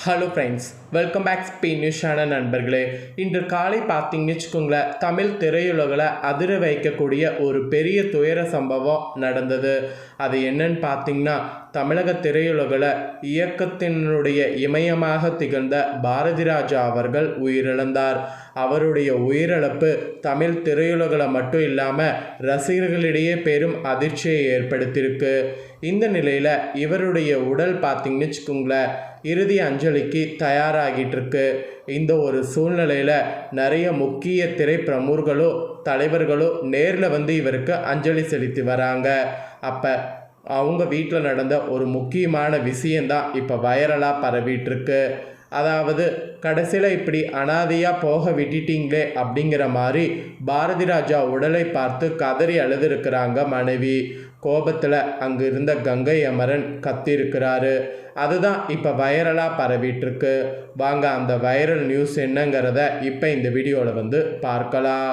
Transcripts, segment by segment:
Hello friends, welcome back speed news channel நண்பர்களே. இன்று காலை பார்த்தீங்கன்னு வச்சுக்கோங்களேன், தமிழ் திரையுலகில் அதிர வைக்கக்கூடிய ஒரு பெரிய துயர சம்பவம் நடந்தது. அது என்னன்னு பார்த்தீங்கன்னா, தமிழக திரையுலகில் இயக்கத்தினுடைய இமயமாக திகழ்ந்த பாரதி ராஜா அவர்கள் உயிரிழந்தார். அவருடைய உயிரிழப்பு தமிழ் திரையுலகில் மட்டும் இல்லாமல் ரசிகர்களிடையே பெரும் அதிர்ச்சியை ஏற்படுத்தியிருக்கு. இந்த நிலையில் இவருடைய உடல் பார்த்தீங்கன்னு வச்சுக்கோங்களேன், இறுதி அஞ்சலிக்கு தயாராகிட்டு இருக்கு. இந்த ஒரு சூழ்நிலையில் நிறைய முக்கிய திரைப்பிரமுகர்களோ தலைவர்களோ நேரில் வந்து இவருக்கு அஞ்சலி செலுத்தி வராங்க. அப்போ அவங்க வீட்டில் நடந்த ஒரு முக்கியமான விஷயந்தான் இப்போ வைரலாக பரவிட்டுருக்கு. அதாவது கடைசியில் இப்படி அனாதையாக போக விட்டுட்டீங்களே அப்படிங்கிற மாதிரி பாரதி ராஜா உடலை பார்த்து கதறி அழுதுருக்கிறாங்க மனைவி. கோபத்தில் அங்கே இருந்த கங்கை அமரன் கத்திருக்கிறாரு. அதுதான் இப்போ வைரலாக பரவிட்டுருக்கு. வாங்க அந்த வைரல் நியூஸ் என்னங்கிறத இப்போ இந்த வீடியோவில் வந்து பார்க்கலாம்.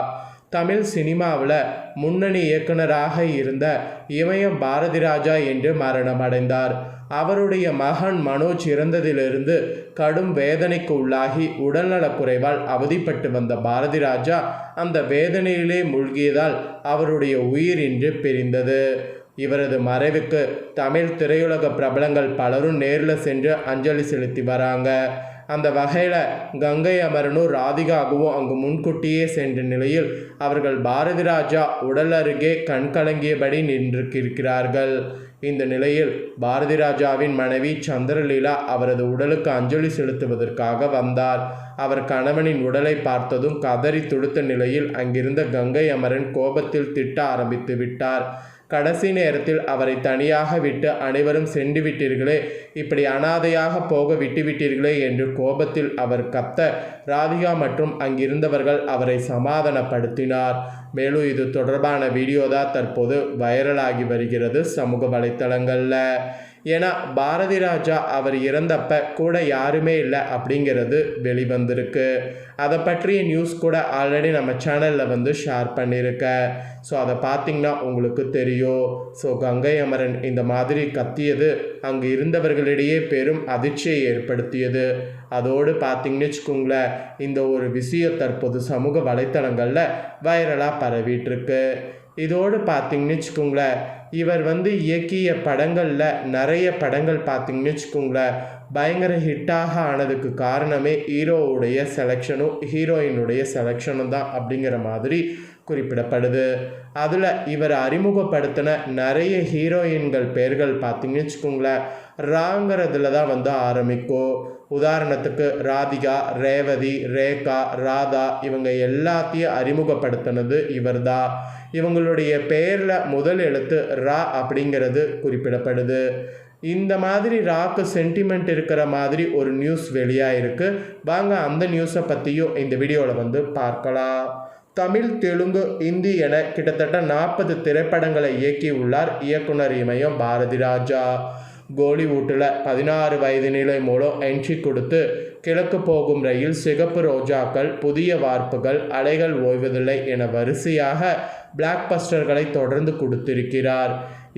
தமிழ் சினிமாவில் முன்னணி இயக்குனராக இருந்த இமயம் பாரதி ராஜா என்று மரணமடைந்தார். அவருடைய மகன் மனோஜ் இறந்ததிலிருந்து கடும் வேதனைக்கு உள்ளாகி உடல்நலக்குறைவால் அவதிப்பட்டு வந்த பாரதி ராஜா அந்த வேதனையிலே மூழ்கியதால் அவருடைய உயிர் இன்று பிரிந்தது. இவரது மறைவுக்கு தமிழ் திரையுலக பிரபலங்கள் பலரும் நேரில் சென்று அஞ்சலி செலுத்தி வராங்க. அந்த வகையில் கங்கை அமரனும் ராதிகாவும் அங்கு முன்கூட்டியே சென்ற நிலையில் அவர்கள் பாரதி ராஜா உடல் அருகே கண்கலங்கியபடி நின்றிருக்கிறார்கள். இந்த நிலையில் பாரதி ராஜாவின் மனைவி சந்திரலீலா அவரது உடலுக்கு அஞ்சலி செலுத்துவதற்காக வந்தார். அவர் கணவனின் உடலை பார்த்ததும் கதறி துடித்த நிலையில் அங்கிருந்த கங்கை அமரன் கோபத்தில் திட்ட ஆரம்பித்து விட்டார். கடைசி நேரத்தில் அவரை தனியாக விட்டு அனைவரும் சென்று விட்டீர்களே, இப்படி அனாதையாக போக விட்டுவிட்டீர்களே என்று கோபத்தில் அவர் கத்த ராதிகா மற்றும் அங்கிருந்தவர்கள் அவரை சமாதானப்படுத்தினார். மேலும் இது தொடர்பான வீடியோ தான் தற்போது வைரலாகி வருகிறது சமூக வலைத்தளங்களில். ஏன்னா பாரதி ராஜா அவர் இறந்தப்ப கூட யாருமே இல்லை அப்படிங்கிறது வெளிவந்திருக்கு. அதை பற்றிய நியூஸ் கூட ஆல்ரெடி நம்ம சேனலில் வந்து ஷேர் பண்ணியிருக்கேன். ஸோ அதை பார்த்திங்கன்னா உங்களுக்கு தெரியும். ஸோ கங்கை அமரன் இந்த மாதிரி கத்தியது அங்கு இருந்தவர்களிடையே பெரும் அதிர்ச்சியை ஏற்படுத்தியது. அதோடு பார்த்திங்கன்னு வச்சுக்கோங்களேன், இந்த ஒரு விஷயம் தற்போது சமூக வலைத்தளங்களில் வைரலாக பரவிட்டுருக்கு. இதோடு பார்த்திங்கன்னு வச்சுக்கோங்களேன், இவர் வந்து இயக்கிய படங்களில் நிறைய படங்கள் பார்த்திங்கன்னு வச்சுக்கோங்களேன் பயங்கர ஹிட்டாக ஆனதுக்கு காரணமே ஹீரோவுடைய செலெக்ஷனும் ஹீரோயினுடைய செலெக்ஷனும் தான் அப்படிங்கிற மாதிரி குறிப்பிடப்படுது. அதில் இவர் அறிமுகப்படுத்தின நிறைய ஹீரோயின்கள் பேர்கள் பார்த்திங்கன்னு வச்சுக்கோங்களேன் ராங்கிறதுல தான் வந்து ஆரம்பிக்கும். உதாரணத்துக்கு ராதிகா, ரேவதி, ரேகா, ராதா இவங்க எல்லாத்தையும் அறிமுகப்படுத்தினது இவர் தான். இவங்களுடைய பெயரில் முதல் எழுத்து ரா அப்படிங்கிறது குறிப்பிடப்படுது. இந்த மாதிரி ராக்கு சென்டிமெண்ட் இருக்கிற மாதிரி ஒரு நியூஸ் வெளியாக இருக்குது. வாங்க அந்த நியூஸை பற்றியும் இந்த வீடியோவில் வந்து பார்க்கலாம். தமிழ், தெலுங்கு, இந்தி என கிட்டத்தட்ட 40 திரைப்படங்களை இயக்கியுள்ளார் இயக்குனர் இமயம் பாரதி ராஜா. கோலிவுட்டில் 16 வயது நிலை மூலம் என்ட்ரி கொடுத்து கிழக்கு போகும் ரயில், சிகப்பு ரோஜாக்கள், புதிய வார்ப்புகள், அலைகள் ஓய்வதில்லை என வரிசையாக பிளாக் பஸ்டர்களை தொடர்ந்து கொடுத்திருக்கிறார்.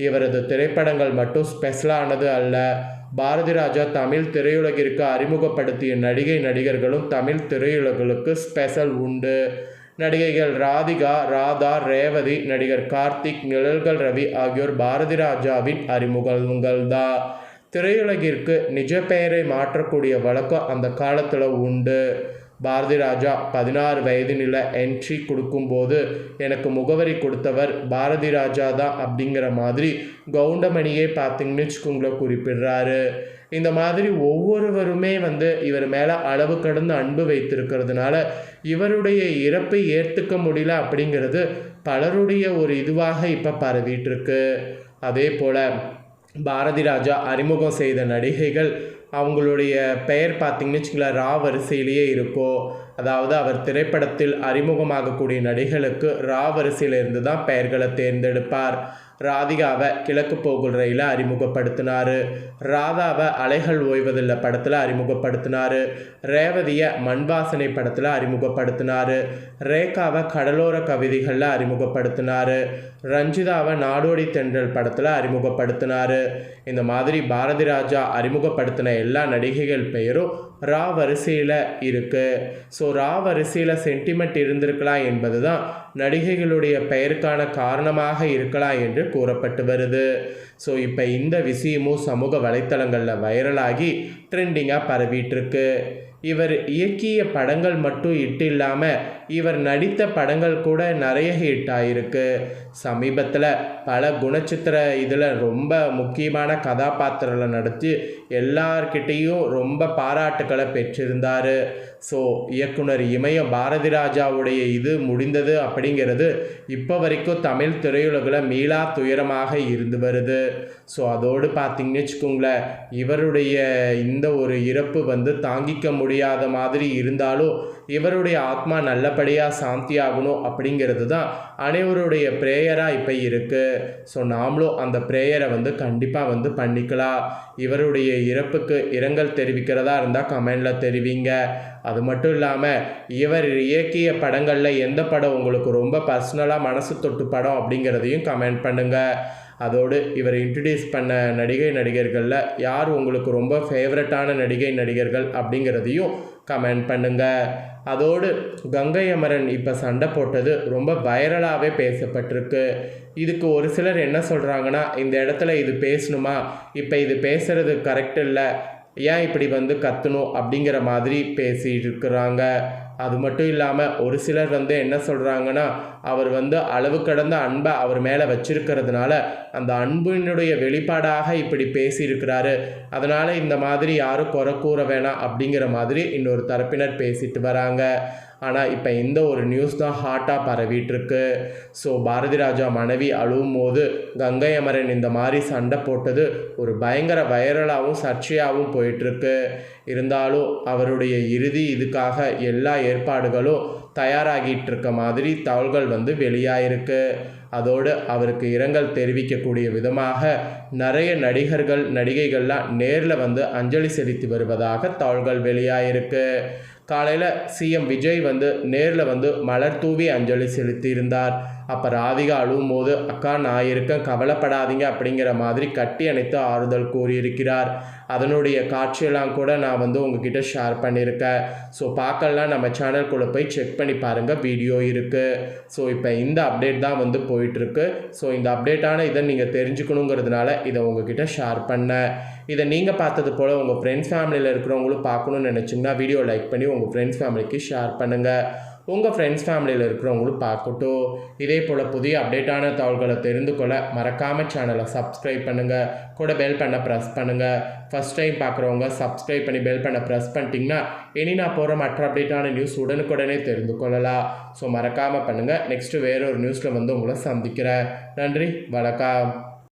இவரது திரைப்படங்கள் மட்டும் ஸ்பெஷலானது அல்ல. பாரதி ராஜா தமிழ் திரையுலகிற்கு அறிமுகப்படுத்திய நடிகர்களும் தமிழ் திரையுலகளுக்கு ஸ்பெஷல் உண்டு. நடிகைகள் ராதிகா, ராதா, ரேவதி, நடிகர் கார்த்திக், நிழல்கள் ரவி ஆகியோர் பாரதி ராஜாவின் அறிமுகங்கள் தான். திரையுலகிற்கு நிஜ பெயரை மாற்றக்கூடிய வழக்கம் அந்த காலத்தில் உண்டு. பாரதி ராஜா 16 வயதினில் என்ட்ரி கொடுக்கும்போது எனக்கு முகவரி கொடுத்தவர் பாரதி ராஜா தான் அப்படிங்கிற மாதிரி கவுண்டமணியே பார்த்திங்கன்னு வச்சுக்கோங்களேன் குறிப்பிடுறாரு. இந்த மாதிரி ஒவ்வொருவருமே வந்து இவர் மேலே அளவு கடந்து அன்பு வைத்திருக்கிறதுனால இவருடைய இறப்பை ஏற்றுக்க முடியல அப்படிங்கிறது பலருடைய ஒரு இதுவாக இப்போ பரவிட்டுருக்கு. அதே போல் பாரதி ராஜா அறிமுகம் செய்த நடிகைகள் அவங்களுடைய பெயர் பார்த்திங்கன்னு வச்சுங்களேன் ரா வரிசையிலேயே இருக்கும். அதாவது அவர் திரைப்படத்தில் அறிமுகமாகக்கூடிய நடிகளுக்கு ரா வரிசையிலிருந்து தான் பெயர்களை தேர்ந்தெடுப்பார். ராதிகாவை கிழக்கு போகுல் ரயில அறிமுகப்படுத்தினார். ராதாவை அலைகள் ஓய்வதில்லை படத்தில் அறிமுகப்படுத்தினார். ரேவதியை மண்வாசனை படத்தில் அறிமுகப்படுத்தினார். ரேகாவை கடலோர கவிதைகளில் அறிமுகப்படுத்தினார். ரஞ்சிதாவை நாடோடி தென்றல் படத்தில் அறிமுகப்படுத்தினார். இந்த மாதிரி பாரதி ராஜா அறிமுகப்படுத்தின எல்லா நடிகைகள் பெயரும் ரா வரிசையில் இருக்குது. ஸோ ரா வரிசையில் சென்டிமெண்ட் இருந்திருக்கலாம் என்பது தான் நடிகைகளுடைய பெயருக்கான காரணமாக இருக்கலாம் என்று கூறப்பட்டு வருது. ஸோ இப்போ இந்த விஷயமும் சமூக வலைத்தளங்களில் வைரலாகி ட்ரெண்டிங்காக பரவிட்டுருக்கு. இவர் இயக்கிய படங்கள் மட்டும் ஹிட் இல்லாமல் இவர் நடித்த படங்கள் கூட நிறைய ஹிட் ஆகிருக்கு. சமீபத்தில் பல குணச்சித்திர இதில் ரொம்ப முக்கியமான கதாபாத்திரங்களை நடித்து எல்லார்கிட்டேயும் ரொம்ப பாராட்டுக்களை பெற்றிருந்தார். ஸோ இயக்குனர் இமயம் பாரதி ராஜாவுடைய இது முடிந்தது அப்படிங்கிறது இப்போ வரைக்கும் தமிழ் திரையுலகில் மீளா துயரமாக இருந்து வருது. ஸோ அதோடு பார்த்திங்கன்னு வச்சுக்கோங்களேன், இவருடைய இந்த ஒரு இறப்பு தாங்கிக்க முடியாத மாதிரி இருந்தாலும் இவருடைய ஆத்மா நல்லபடியாக சாந்தியாகணும் அப்படிங்கிறது தான் அனைவருடைய ப்ரேயராக இப்போ இருக்குது. ஸோ நாமளும் அந்த ப்ரேயரை கண்டிப்பாக பண்ணிக்கலாம். இவருடைய இறப்புக்கு இரங்கல் தெரிவிக்கிறதா இருந்தால் கமெண்டில் தெரிவிங்க. அது மட்டும் இல்லாமல் இவர் இயக்கிய படங்களில் எந்த படம் உங்களுக்கு ரொம்ப பர்சனலாக மனசு தொட்டு படம் அப்படிங்கிறதையும் கமெண்ட் பண்ணுங்கள். அதோடு இவர் இன்ட்ரடியூஸ் பண்ண நடிகர்களில் யார் உங்களுக்கு ரொம்ப ஃபேவரட்டான நடிகர்கள் அப்படிங்கிறதையும் கமெண்ட் பண்ணுங்கள். அதோடு கங்கை அமரன் இப்போ சண்டை போட்டது ரொம்ப வைரலாகவே பேசப்பட்டிருக்கு. இதுக்கு ஒரு சிலர் என்ன சொல்கிறாங்கன்னா, இந்த இடத்துல இது பேசணுமா, இப்போ இது பேசுகிறது கரெக்ட் இல்லை, ஏன் இப்படி கத்தணும் அப்படிங்கிற மாதிரி பேசிட்டு இருக்கிறாங்க. அது மட்டும் இல்லாமல் ஒரு சிலர் என்ன சொல்கிறாங்கன்னா, அவர் அளவு கடந்த அன்பை அவர் மேலே வச்சிருக்கிறதுனால அந்த அன்பினுடைய வெளிப்பாடாக இப்படி பேசியிருக்கிறாரு, அதனால் இந்த மாதிரி யாரும் குறை கூற வேணாம் அப்படிங்கிற மாதிரி இன்னொரு தரப்பினர் பேசிட்டு வராங்க. ஆனால் இப்போ இந்த ஒரு நியூஸ் தான் ஹாட்டாக பரவிட்டுருக்கு. ஸோ பாரதி ராஜா மனைவி அழுவும் போது கங்கை அமரன் இந்த மாதிரி சண்டை போட்டது ஒரு பயங்கர வைரலாகவும் சர்ச்சையாகவும் போயிட்டுருக்கு. இருந்தாலும் அவருடைய இறுதி இதுக்காக எல்லா ஏற்பாடுகளும் தயாராகிட்டு இருக்க மாதிரி தகவல்கள் வெளியாயிருக்கு. அதோடு அவருக்கு இரங்கல் தெரிவிக்கக்கூடிய விதமாக நிறைய நடிகைகள்லாம் நேரில் அஞ்சலி செலுத்தி வருவதாக தகவல்கள் வெளியாயிருக்கு. காலையில் சிஎம் விஜய் நேரில் மலர் தூவி அஞ்சலி செலுத்தியிருந்தார். அப்போ ராதிகா அழுவும் போது, அக்கா நான் இருக்கேன் கவலைப்படாதீங்க அப்படிங்கிற மாதிரி கட்டி அணைத்து ஆறுதல் கூறியிருக்கிறார். அதனுடைய காட்சியெல்லாம் கூட நான் உங்ககிட்ட ஷேர் பண்ணியிருக்கேன். ஸோ பார்க்கலாம், நம்ம சேனல்குள்ளே போய் செக் பண்ணி பாருங்கள், வீடியோ இருக்குது. ஸோ இப்போ இந்த அப்டேட் தான் போயிட்டுருக்கு. ஸோ இந்த அப்டேட்டான இதை நீங்கள் தெரிஞ்சுக்கணுங்கிறதுனால இதை உங்ககிட்ட ஷேர் பண்ணேன். இதை நீங்கள் பார்த்தது போல் உங்கள் ஃப்ரெண்ட்ஸ் ஃபேமிலியில் இருக்கிறவங்களும் பார்க்கணுன்னு நினச்சிங்கன்னா வீடியோ லைக் பண்ணி உங்கள் ஃப்ரெண்ட்ஸ் ஃபேமிலிக்கு ஷேர் பண்ணுங்கள். உங்கள் ஃப்ரெண்ட்ஸ் ஃபேமிலியில் இருக்கிறவங்களும் பார்க்கட்டும். இதே போல் புதிய அப்டேட்டான தகவல்களை தெரிந்து கொள்ள மறக்காமல் சேனலை சப்ஸ்கிரைப் பண்ணுங்கள். கூட பெல் பண்ண ப்ரெஸ் பண்ணுங்கள். ஃபஸ்ட் டைம் பார்க்குறவங்க சப்ஸ்கிரைப் பண்ணி பெல் பண்ண ப்ரெஸ் பண்ணிட்டீங்கன்னா இனி நான் போகிற மற்ற அப்டேட்டான நியூஸ் உடனுக்குடனே தெரிந்து கொள்ளலாம். ஸோ மறக்காமல் பண்ணுங்கள். நெக்ஸ்ட்டு வேறொரு நியூஸில் உங்களை சந்திக்கிறேன். நன்றி, வணக்கம்.